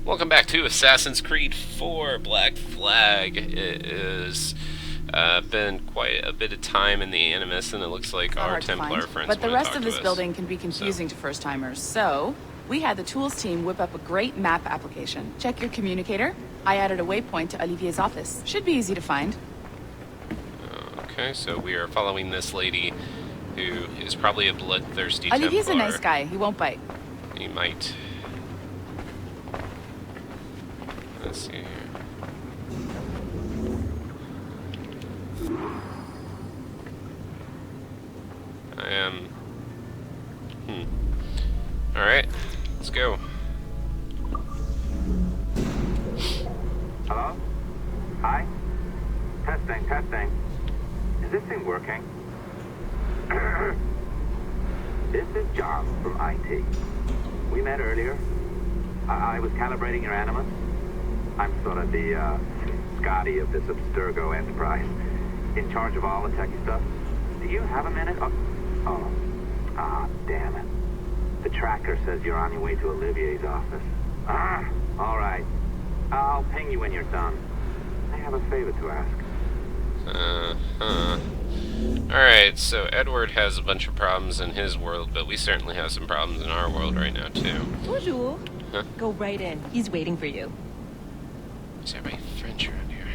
Welcome back to Assassin's Creed 4 Black Flag. It has been quite a bit of time in the animus, and it looks like our Templar friends but the want to rest talk of to this us. building can be confusing to first-timers, so we had the tools team whip up a great map application. Check your communicator. I added a waypoint to Olivier's office. Should be easy to find. Okay, so we are following this lady who is probably a bloodthirsty Templar. Olivier's a nice guy. He won't bite. He might. Let's see here. I am... Alright, let's go. Hello? Hi? Testing, testing. Is this thing working? This is John from IT. We met earlier. I was calibrating your animus. I'm sort of the, Scotty of this Abstergo enterprise. In charge of all the techie stuff. Do you have a minute? Damn it. The tracker says you're on your way to Olivier's office. All right. I'll ping you when you're done. I have a favor to ask. Alright, so Edward has a bunch of problems in his world, but we certainly have some problems in our world right now, too. Bonjour. Huh? Go right in. He's waiting for you. Is everybody French around here?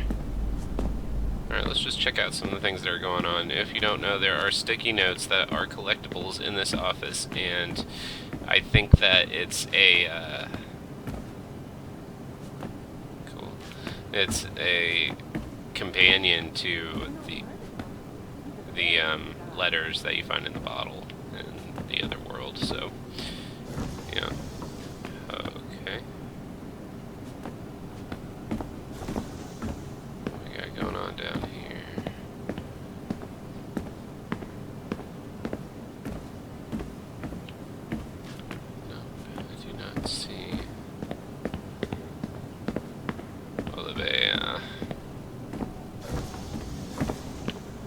Alright, let's just check out some of the things that are going on. If you don't know, there are sticky notes that are collectibles in this office, and I think that it's a, cool. It's a companion to the letters that you find in the bottle in the other world, so, yeah. Okay. What we got going on down here? No, I do not see Olivia.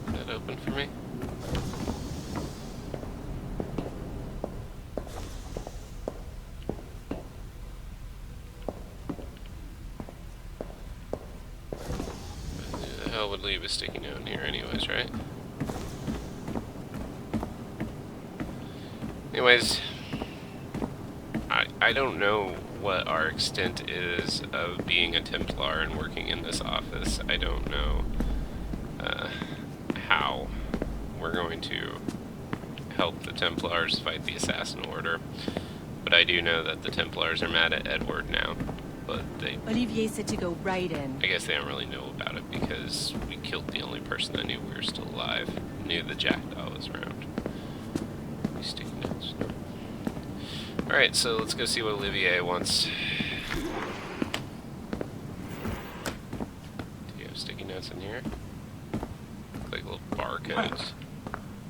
Is that open for me? Who the hell would leave a sticky note in here anyways, right? Anyways, I don't know what our extent is of being a Templar and working in this office. I don't know how we're going to help the Templars fight the Assassin Order. But I do know that the Templars are mad at Edward now. But they... Olivier said to go right in. I guess they don't really know about it because we killed the only person that knew we were still alive. Knew the jackdaw was around. These sticky notes. Alright, so let's go see what Olivier wants. Do you have sticky notes in here? Look like little barcodes.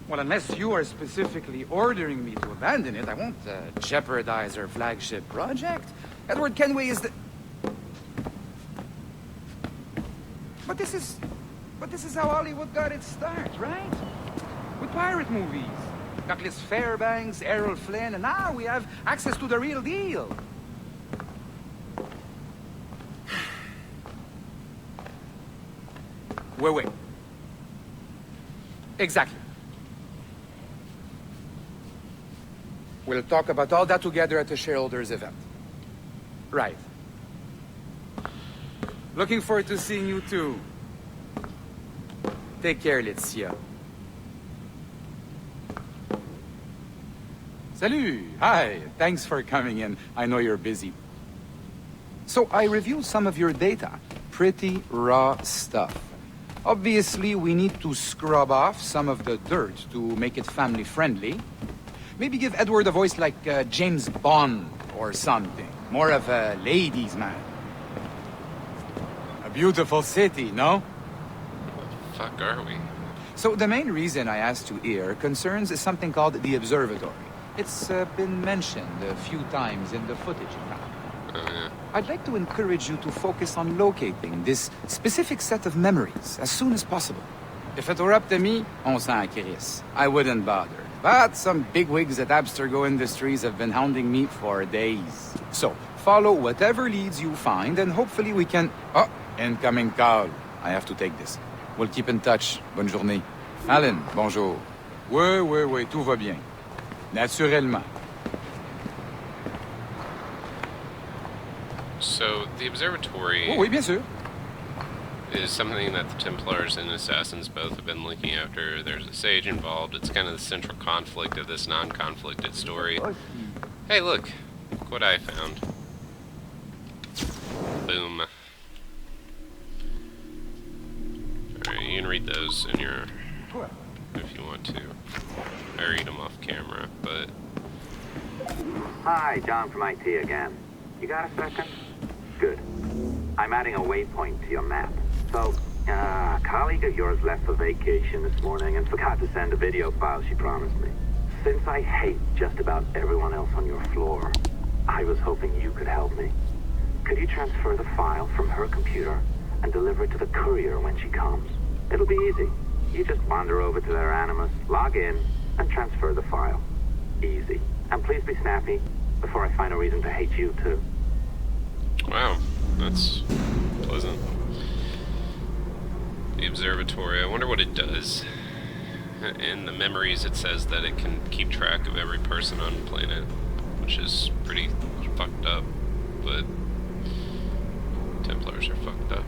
Well, unless you are specifically ordering me to abandon it, I won't jeopardize our flagship project. Edward Kenway is the... But this is how Hollywood got its start, right? With pirate movies. Douglas Fairbanks, Errol Flynn, and now we have access to the real deal. Wait. Exactly. We'll talk about all that together at the shareholders event. Right. Looking forward to seeing you too. Take care, Laetitia. Salut! Hi, thanks for coming in. I know you're busy. So I reviewed some of your data. Pretty raw stuff. Obviously, we need to scrub off some of the dirt to make it family-friendly. Maybe give Edward a voice like James Bond or something. More of a ladies' man. A beautiful city, no? What the fuck are we? So the main reason I asked you here concerns something called the observatory. It's been mentioned a few times in the footage you found. Oh, yeah. I'd like to encourage you to focus on locating this specific set of memories as soon as possible. If it were up to me, on s'en crisse. I wouldn't bother. But some bigwigs at Abstergo Industries have been hounding me for days. So, Follow whatever leads you find, and hopefully we can... Oh, incoming call. I have to take this. We'll keep in touch. Bonne journée. Alan, bonjour. Oui, tout va bien. Naturellement. So, the observatory... Oh, oui, bien sûr. Is something that the Templars and Assassins both have been looking after. There's a sage involved. It's kind of the central conflict of this non-conflicted story. Hey, look what I found. Boom. Alright, you can read those in your... if you want to. I read them off camera, but... Hi, John from IT again. You got a second? Good. I'm adding a waypoint to your map. So, a colleague of yours left for vacation this morning and forgot to send a video file she promised me. Since I hate just about everyone else on your floor, I was hoping you could help me. Could you transfer the file from her computer and deliver it to the courier when she comes? It'll be easy. You just wander over to their animus, log in, and transfer the file. Easy. And please be snappy before I find a reason to hate you, too. Wow, that's pleasant. The observatory, I wonder what it does. In the memories it says that it can keep track of every person on the planet, which is pretty fucked up, but Templars are fucked up.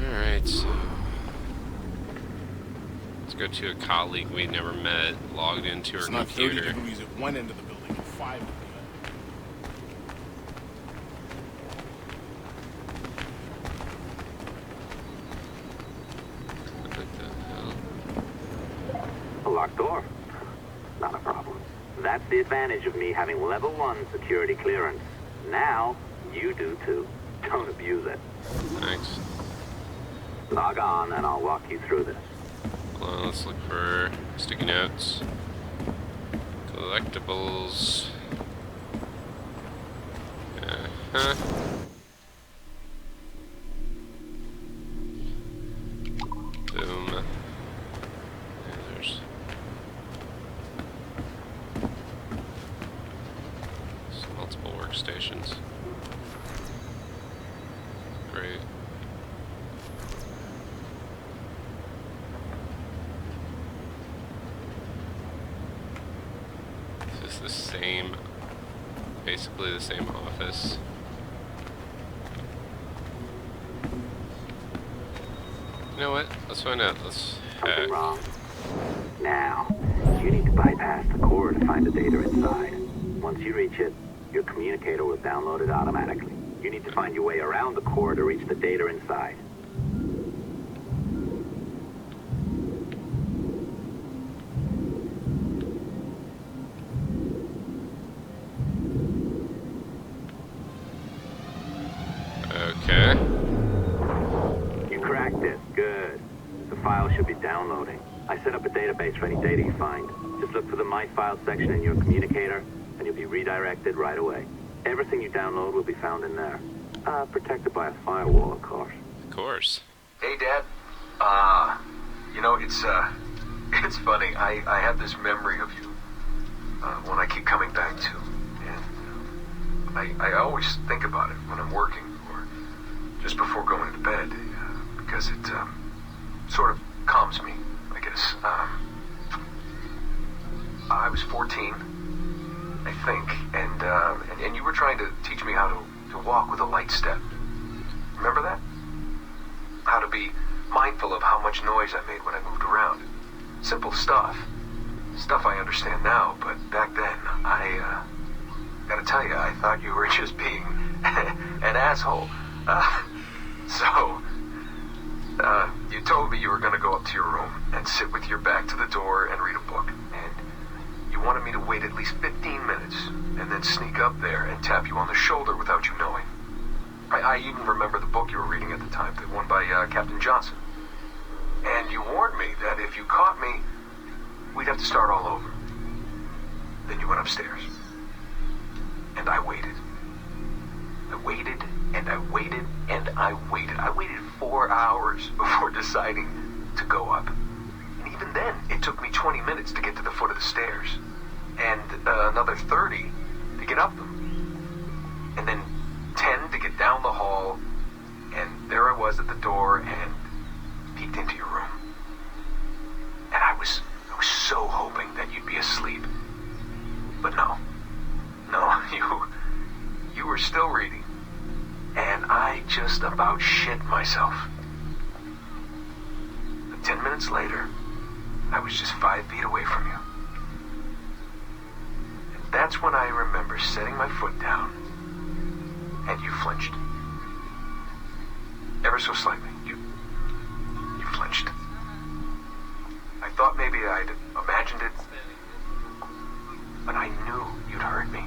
Alright, so let's go to a colleague we never met, logged into her It's not 30 computer. degrees at one end of the building and 5 at the other. A locked door. Not a problem. That's the advantage of me having level 1 security clearance. Now, you do too. Don't abuse it. Thanks. Log on and I'll walk you through this. Well, let's look for sticky notes. Collectibles. Uh-huh. Boom. Yeah, there's multiple workstations. Great. Is this the same, basically the same office? You know what? Let's find out. Let's Something hack. wrong. Now, you need to bypass the core to find the data inside. Once you reach it, your communicator will download it automatically. You need to find your way around the core to reach the data inside. Okay. You cracked it. Good. The file should be downloading. I set up a database for any data you find. Just look for the My Files section in your communicator, and you'll be redirected right away. Everything you download will be found in there. Protected by a firewall, of course. Of course. Hey, Dad. You know, it's funny. I have this memory of you, one I keep coming back to. And I always think about it when I'm working or just before going to bed, because it sort of calms me, I guess. I was 14, I think, and you were trying to teach me how to walk with a light step. Remember that? How to be mindful of how much noise I made when I moved around. Simple stuff. Stuff I understand now, but back then, I gotta tell you, I thought you were just being an asshole. You told me you were gonna go up to your room and sit with your back to the door and read a book. And you wanted me to wait at least 15 minutes and then sneak up there and tap you on the shoulder without you knowing. I even remember the book you were reading at the time, the one by Captain Johnson. And you warned me that if you caught me, we'd have to start all over. Then you went upstairs. And I waited. I waited, and I waited, and I waited. I waited 4 hours before deciding to go up. And even then, it took me 20 minutes to get to the foot of the stairs. And another 30 to get up them. And then 10 to get down the hall. And there I was at the door and peeked into your room. And I was so hoping that you'd be asleep. But no, you were still reading. And I just about shit myself. But 10 minutes later, I was just 5 feet away from you. And that's when I remember setting my foot down, and you flinched. Ever so slightly. You flinched. I thought maybe I'd imagined it, but I knew you'd heard me.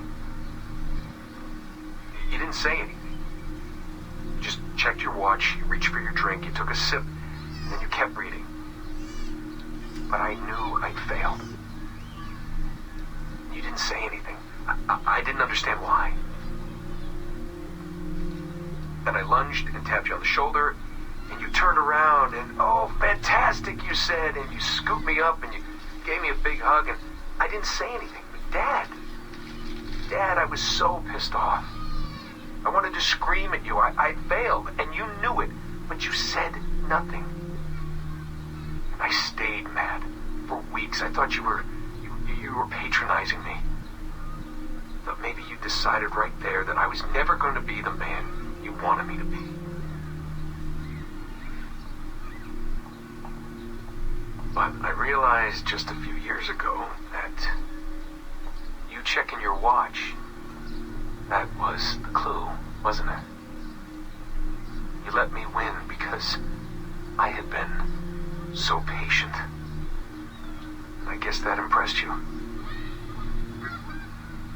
You didn't say anything. You just checked your watch, you reached for your drink, you took a sip, and then you kept reading. But I knew I'd failed. You didn't say anything. I didn't understand why. Then I lunged and tapped you on the shoulder, and you turned around, and oh, fantastic, you said, and you scooped me up, and you gave me a big hug, and I didn't say anything. But Dad, I was so pissed off. I wanted to scream at you. I failed, and you knew it, but you said nothing. And I stayed mad for weeks. I thought you were patronizing me. But maybe you decided right there that I was never going to be the man you wanted me to be. But I realized just a few years ago that you checking your watch, that was the clue, wasn't it? You let me win because I had been so patient. I guess that impressed you.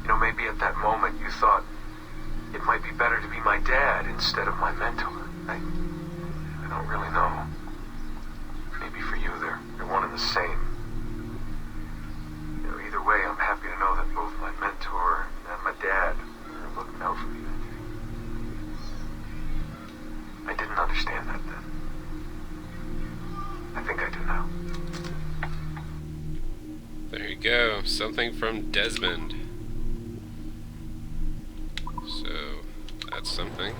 You know, maybe at that moment you thought it might be better to be my dad instead of my mentor. I don't really know. Maybe for you they're one and the same. You know, either way, I'm happy to know that both my mentor and my dad are looking out for me that day. I didn't understand that then. I think I do now. There you go. Something from Desmond. So, that's something.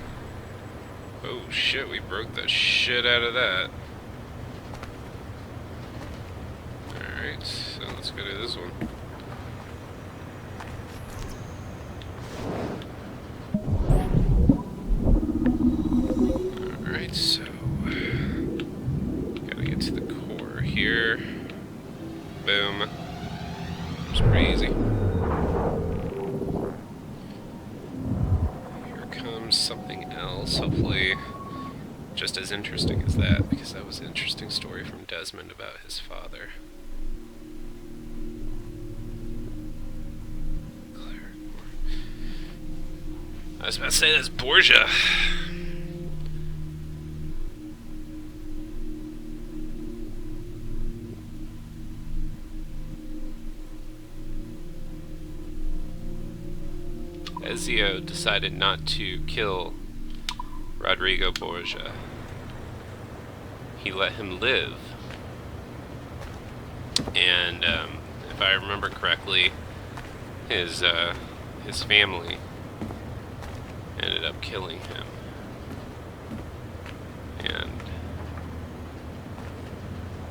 Oh shit, we broke the shit out of that. Alright, so let's go to this one. Alright, so gotta get to the core here. Boom. It's pretty easy. Here comes something else, hopefully just as interesting as that, because that was an interesting story from Desmond about his father. I was about to say that's Borgia. Ezio decided not to kill Rodrigo Borgia. He let him live. And if I remember correctly, his family ended up killing him. And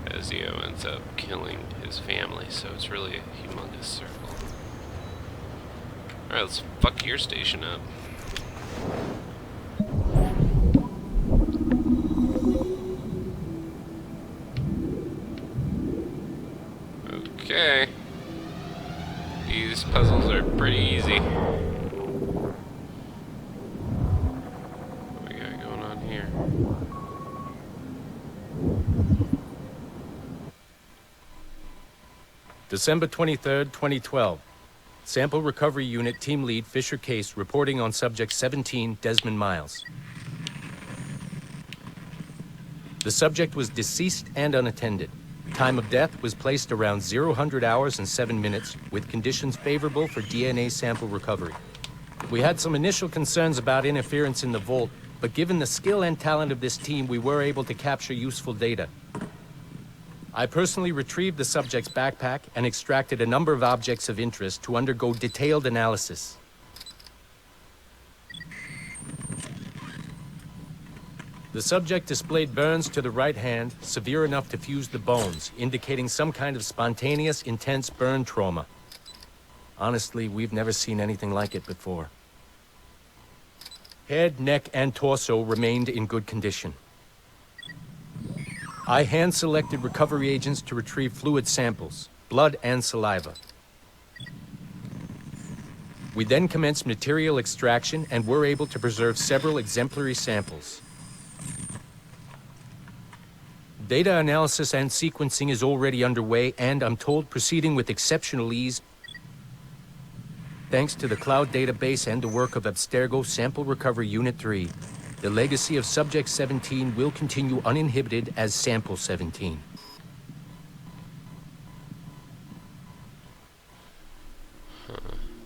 Ezio ends up killing his family, so it's really a humongous circle. Alright, let's fuck your station up. Okay. These puzzles are pretty easy. What we got going on here? December 23rd, 2012. Sample Recovery Unit Team Lead Fisher Case reporting on Subject 17, Desmond Miles. The subject was deceased and unattended. Time of death was placed around 0000 hours and 7 minutes, with conditions favorable for DNA sample recovery. We had some initial concerns about interference in the vault, but given the skill and talent of this team, we were able to capture useful data. I personally retrieved the subject's backpack and extracted a number of objects of interest to undergo detailed analysis. The subject displayed burns to the right hand, severe enough to fuse the bones, indicating some kind of spontaneous, intense burn trauma. Honestly, we've never seen anything like it before. Head, neck, and torso remained in good condition. I hand-selected recovery agents to retrieve fluid samples, blood and saliva. We then commenced material extraction and were able to preserve several exemplary samples. Data analysis and sequencing is already underway, and I'm told proceeding with exceptional ease thanks to the cloud database and the work of Abstergo Sample Recovery Unit 3. The legacy of Subject 17 will continue uninhibited as Sample 17.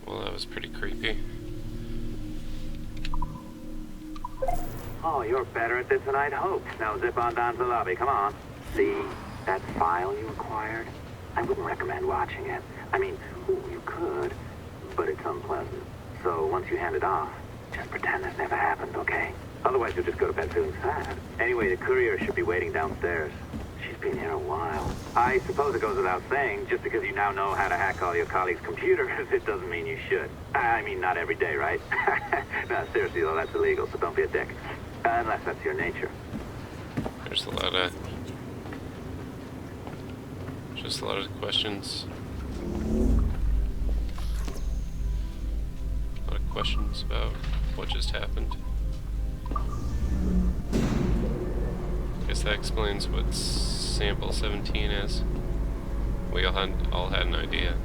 Well, that was pretty creepy. Oh, you're better at this than I'd hoped. Now zip on down to the lobby. Come on. See that file you acquired? I wouldn't recommend watching it. I mean, you could, but it's unpleasant. So once you hand it off, just pretend this never happened, okay? Otherwise, you'll just go to bed feeling sad. Anyway, the courier should be waiting downstairs. She's been here a while. I suppose it goes without saying, just because you now know how to hack all your colleagues' computers, it doesn't mean you should. I mean, not every day, right? No, seriously, though, that's illegal, so don't be a dick. Unless that's your nature. There's a lot of... just a lot of questions. A lot of questions about what just happened. Guess that explains what Sample 17 is. We all had an idea.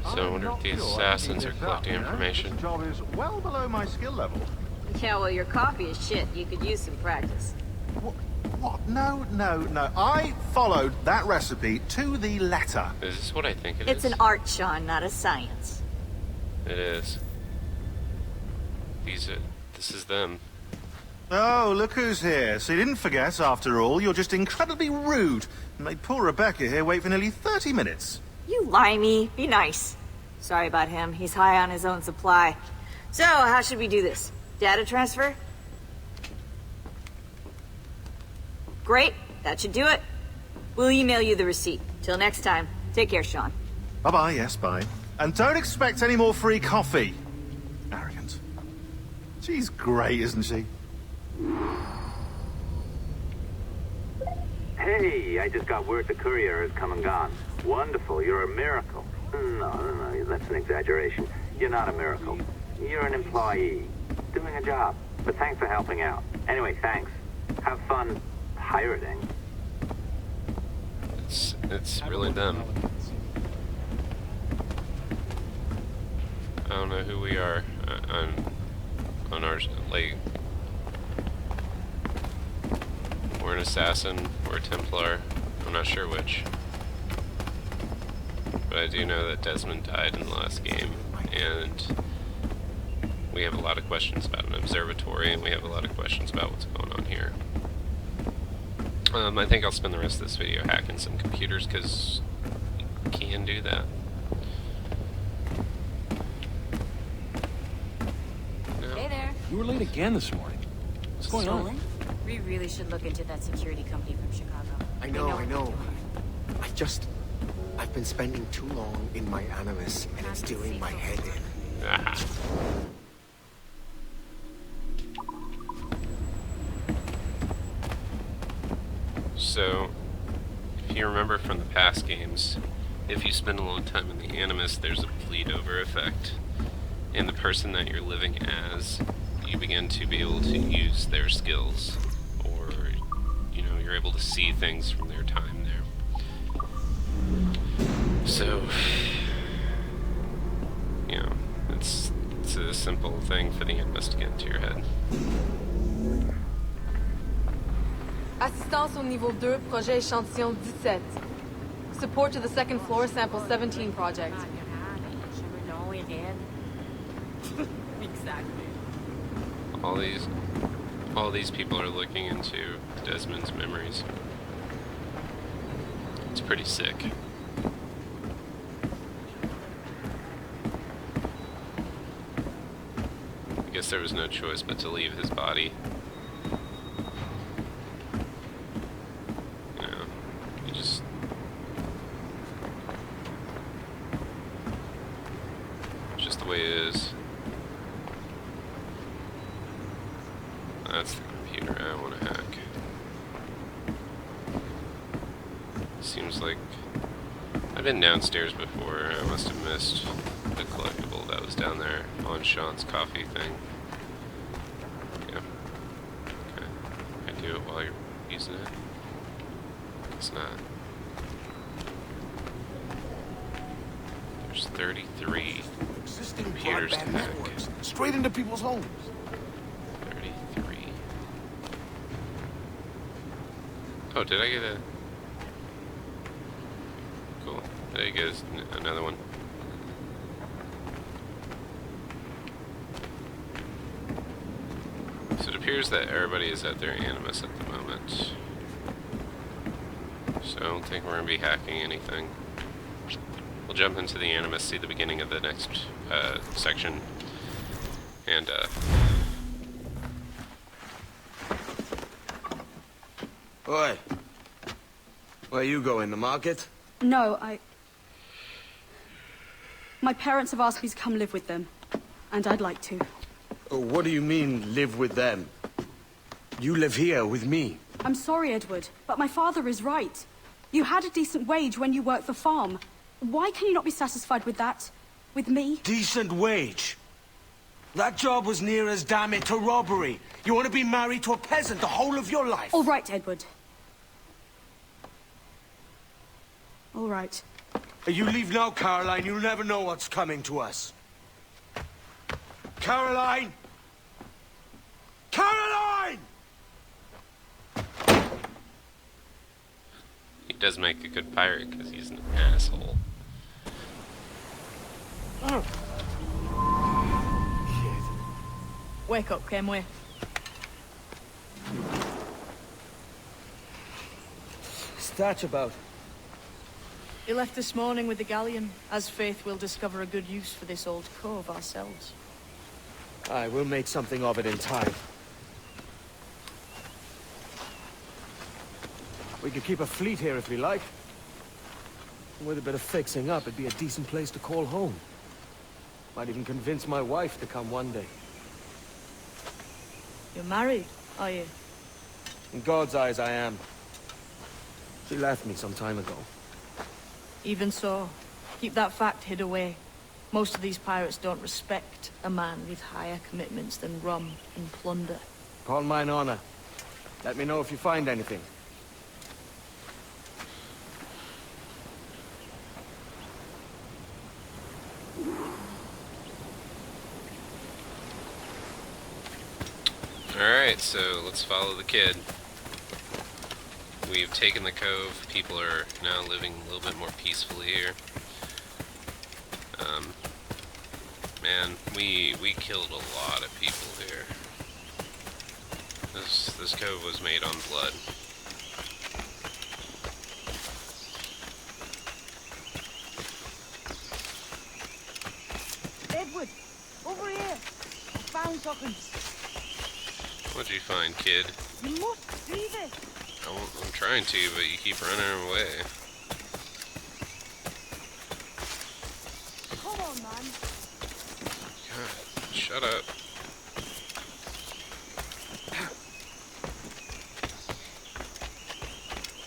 So I wonder if the assassins are collecting information. This job is well below my skill level. Yeah, well, your coffee is shit. You could use some practice. What? No. I followed that recipe to the letter. Is this what I think it is? It's an art, Sean, not a science. It is. This is them. Oh, look who's here. So you didn't forget, after all. You're just incredibly rude and made poor Rebecca here wait for nearly 30 minutes. You limey. Be nice. Sorry about him. He's high on his own supply. So, how should we do this? Data transfer? Great. That should do it. We'll email you the receipt. Till next time. Take care, Sean. Bye-bye, yes, bye. And don't expect any more free coffee. Arrogant. She's great, isn't she? Hey, I just got word the courier has come and gone. Wonderful, you're a miracle. No, that's an exaggeration. You're not a miracle. You're an employee, doing a job. But thanks for helping out. Anyway, thanks. Have fun pirating. It's really them. I don't know who we are. On our, like, we're an assassin, we're a Templar, I'm not sure which. But I do know that Desmond died in the last game, and we have a lot of questions about an observatory, and we have a lot of questions about what's going on here. I think I'll spend the rest of this video hacking some computers, because you can do that. Hey there. You were late again this morning. What's going on? We really should look into that security company from Chicago. I know. I've been spending too long in my animus, and it's doing my head in. Ah. So, if you remember from the past games, if you spend a long time in the Animus, there's a bleed over effect. And the person that you're living as, you begin to be able to use their skills. Or, you know, you're able to see things from their time there. So, you know, it's a simple thing for the Animus to get into your head. Assistance au niveau 2, projet échantillon 17. Support to the second floor, sample 17 project. Exactly. All these people are looking into Desmond's memories. It's pretty sick. guess there was no choice but to leave his body. You know, he just... It's just the way it is. That's the computer I want to hack. Seems like I've been downstairs before. I must have missed the collectible that was down there on Sean's coffee thing. Yeah. Okay. Can I do it while you're using it? It's not. There's 33 Existing computers to broadband hack. networks straight into people's homes. 33. Oh, did I get a... Cool. Did I get another one? So it appears that everybody is at their animus at the moment. So I don't think we're going to be hacking anything. We'll jump into the animus, see the beginning of the next section, and Oi. Where you going, the market? No, my parents have asked me to come live with them, and I'd like to. Oh, what do you mean, live with them? You live here with me. I'm sorry, Edward, but my father is right. You had a decent wage when you worked the farm. Why can you not be satisfied with that? With me? Decent wage? That job was near as damn it to robbery. You want to be married to a peasant the whole of your life? All right, Edward. All right. You leave now, Caroline. You'll never know what's coming to us. Caroline! Caroline! he does make a good pirate because he's an asshole. Wake up, Kenway. What's that about? He left this morning with the galleon. As faith, we'll discover a good use for this old cove ourselves. Aye, we'll make something of it in time. We could keep a fleet here if we like. With a bit of fixing up, it'd be a decent place to call home. Might even convince my wife to come one day. You're married, are you? In God's eyes, I am. She left me some time ago. Even so, keep that fact hid away. Most of these pirates don't respect a man with higher commitments than rum and plunder. Upon mine honor. Let me know if you find anything. Alright, so let's follow the kid. We've taken the cove. People are now living a little bit more peacefully here. Man, we killed a lot of people here. This cove was made on blood. Edward, over here. I found something. What'd you find, kid? You must see this. I'm trying to, but you keep running away. Come on, man. God, shut up.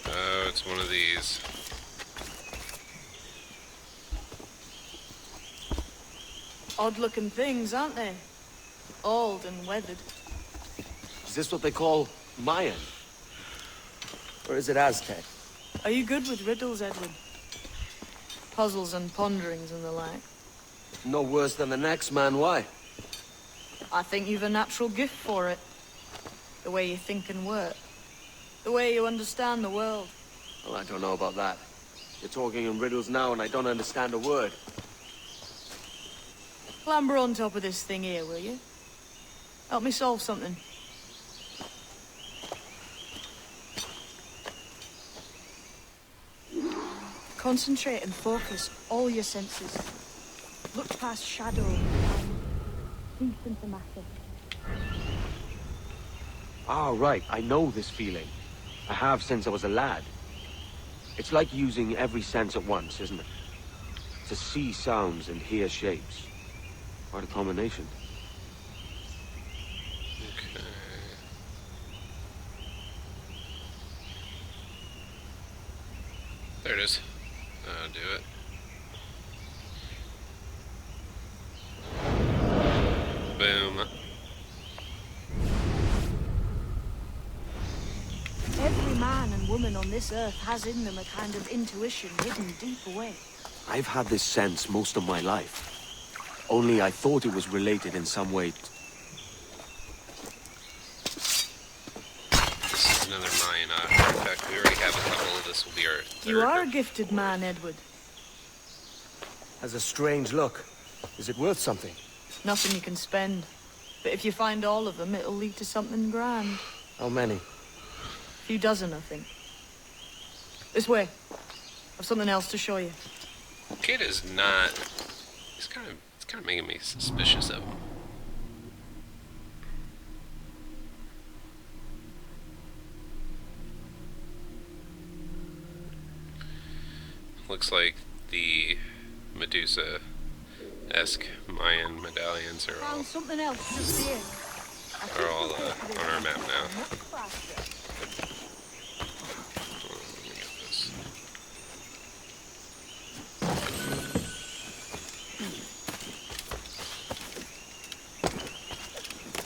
Oh, it's one of these. Odd-looking things, aren't they? Old and weathered. Is this what they call Mayan? Or is it Aztec? Are you good with riddles, Edward? Puzzles and ponderings and the like? No worse than the next man, why? I think you've a natural gift for it. The way you think and work. The way you understand the world. Well, I don't know about that. You're talking in riddles now and I don't understand a word. Clamber on top of this thing here, will you? Help me solve something. Concentrate and focus all your senses. Look past shadow and deep into matter. Ah, right. I know this feeling. I have since I was a lad. It's like using every sense at once, isn't it? To see sounds and hear shapes. Quite a combination. Okay. There it is. That'll do it. Boom. Every man and woman on this earth has in them a kind of intuition hidden deep away. I've had this sense most of my life. Only I thought it was related in some way. This is another Mayan artifact. We already have a couple. This will be our third. You are a gifted man, Edward. Has a strange look. Is it worth something? Nothing you can spend. But if you find all of them, it'll lead to something grand. How many? A few dozen, I think. This way. I've something else to show you. Kid is not. It's kind of making me suspicious of him. Looks like the Medusa-esque Mayan medallions are all Found something else just here. on our map now.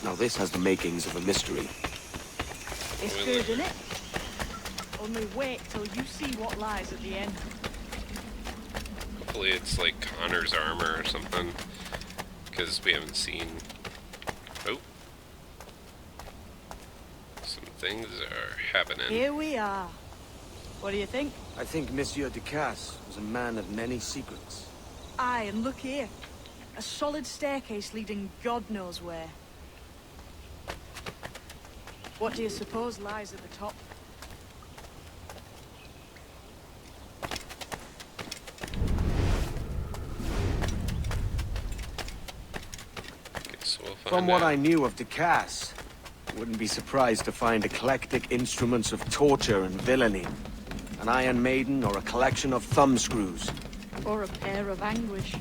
Now this has the makings of a mystery. It's good, isn't it? Only wait till you see what lies at the end. Hopefully it's like Connor's armor or something, because we haven't seen... Oh. Some things are happening. Here we are. What do you think? I think Monsieur Ducasse was a man of many secrets. Aye, and look here. A solid staircase leading God knows where. What do you suppose lies at the top? Guess we'll find From what out. I knew of Ducasse, wouldn't be surprised to find eclectic instruments of torture and villainy. An Iron Maiden or a collection of thumbscrews. Or a pair of anguish.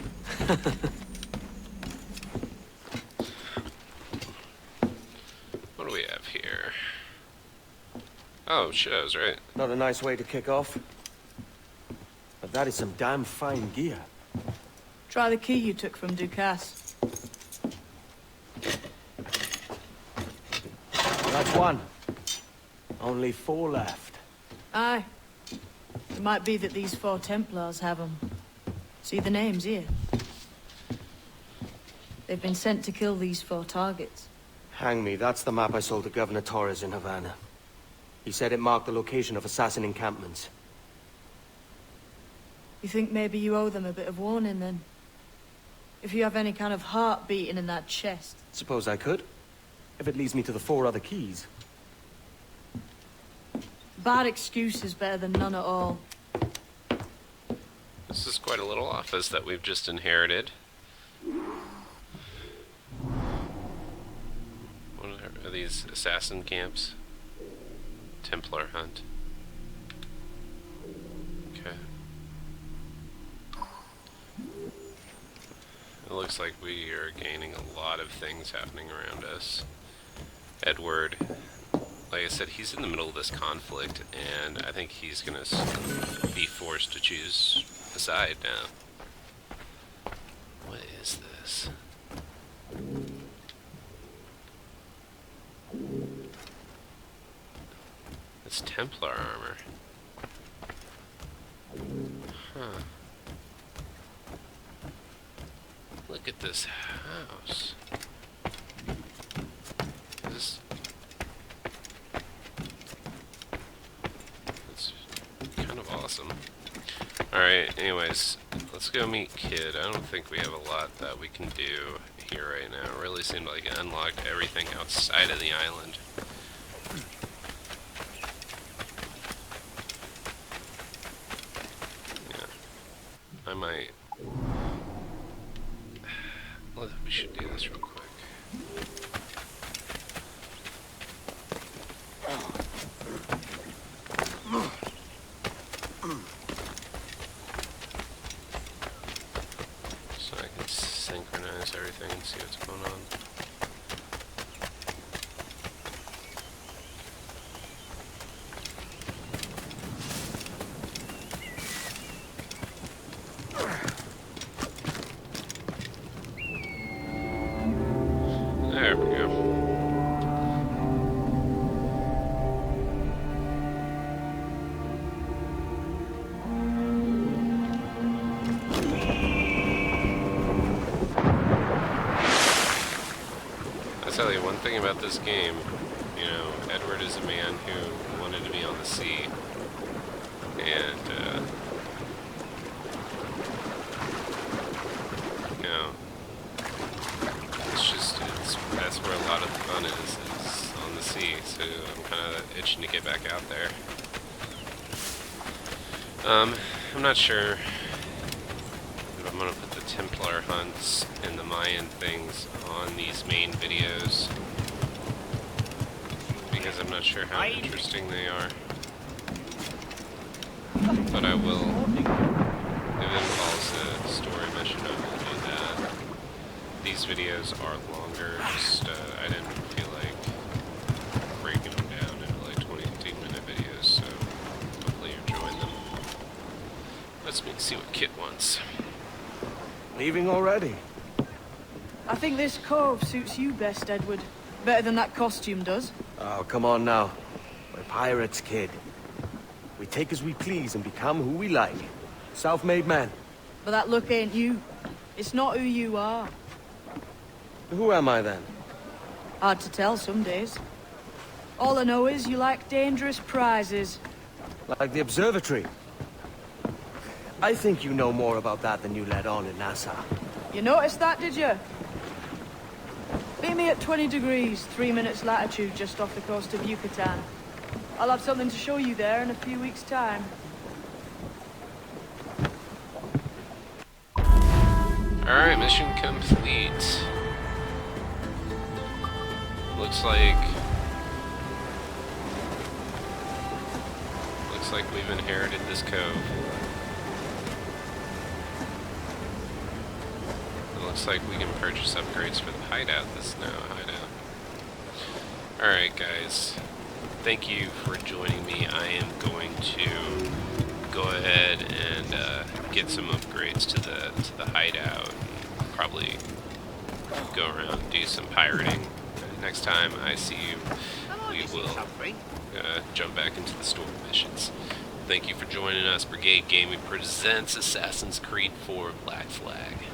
What do we have here? Oh, shit, I was right. Not a nice way to kick off. But that is some damn fine gear. Try the key you took from Ducasse. That's one. Only 4 left. Aye. It might be that these 4 Templars have them. See the names here? They've been sent to kill these 4 targets. Hang me, that's the map I sold to Governor Torres in Havana. He said it marked the location of assassin encampments. You think maybe you owe them a bit of warning, then? If you have any kind of heart beating in that chest. Suppose I could? If it leads me to the 4 other keys. Bad excuse is better than none at all. This is quite a little office that we've just inherited. What are these assassin camps? Templar hunt. Okay. It looks like we are gaining a lot of things happening around us. Edward, like I said, he's in the middle of this conflict, and I think he's gonna be forced to choose a side now. What is this? It's Templar armor. Huh. Look at this house. This... It's kind of awesome. Alright, anyways, let's go meet Kid. I don't think we have a lot that we can do here right now. It really seemed like it unlocked everything outside of the island. Yeah. I might... Well, we should do this real quick. synchronize everything and see what's going on. There we go. I'll tell you one thing about this game. You know, Edward is a man who wanted to be on the sea. And, you know, that's where a lot of the fun is on the sea, so I'm kind of itching to get back out there. I'm not sure if I'm going to put the Templar hunts and the Mayan things on these main videos, because I'm not sure how interesting they are. But I will. If it involves a story mission, I will do that. These videos are longer, just I didn't feel like breaking them down into like 20-15-minute videos, so hopefully you're enjoying them. Let's see what Kit wants. Leaving already? I think this cove suits you best, Edward. Better than that costume does. Oh, come on now. We're pirates, kid. We take as we please and become who we like. Self-made man. But that look ain't you. It's not who you are. Who am I then? Hard to tell some days. All I know is you like dangerous prizes. Like the observatory. I think you know more about that than you let on in Nassau. You noticed that, did you? Meet me at 20 degrees, 3 minutes latitude just off the coast of Yucatan. I'll have something to show you there in a few weeks' time. Alright, mission complete. Looks like we've inherited this cove. It looks like we can purchase upgrades for the hideout. This is now a hideout. Alright guys, thank you for joining me. I am going to go ahead and get some upgrades to the hideout. And probably go around and do some pirating. Next time I see you, we will jump back into the story missions. Thank you for joining us. Brigade Gaming presents Assassin's Creed 4 Black Flag.